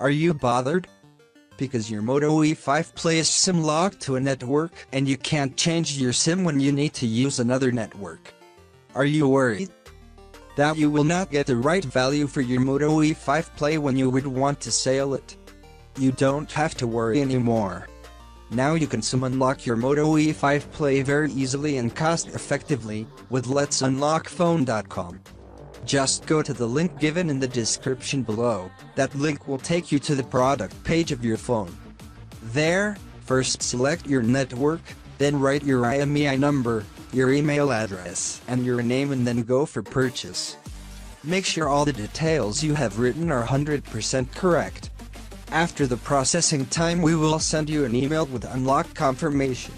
Are you bothered? Because your Moto E5 Play is SIM locked to a network and you can't change your SIM when you need to use another network. Are you worried that you will not get the right value for your Moto E5 Play when you would want to sell it? You don't have to worry anymore. Now you can SIM unlock your Moto E5 Play very easily and cost-effectively with letsunlockphone.com. Just go to the link given in the description below. That link will take you to the product page of your phone. There, first select your network, then write your IMEI number, your email address, and your name, and then go for purchase. Make sure all the details you have written are 100% correct. After the processing time, we will send you an email with unlock confirmation.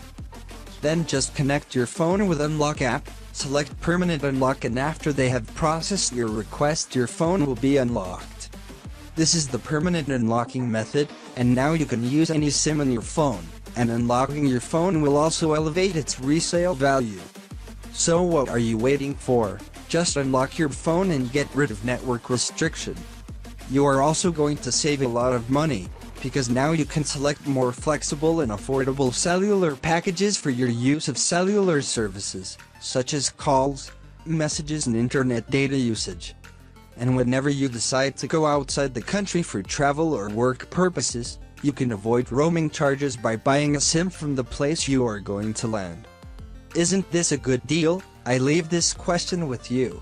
Then just connect your phone with Unlock app, select permanent unlock, and after they have processed your request, your phone will be unlocked. This is the permanent unlocking method, and now you can use any SIM on your phone, and unlocking your phone will also elevate its resale value. So what are you waiting for? Just unlock your phone and get rid of network restriction. You are also going to save a lot of money, because now you can select more flexible and affordable cellular packages for your use of cellular services, such as calls, messages, and internet data usage. And whenever you decide to go outside the country for travel or work purposes, you can avoid roaming charges by buying a SIM from the place you are going to land. Isn't this a good deal? I leave this question with you.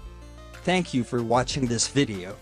Thank you for watching this video.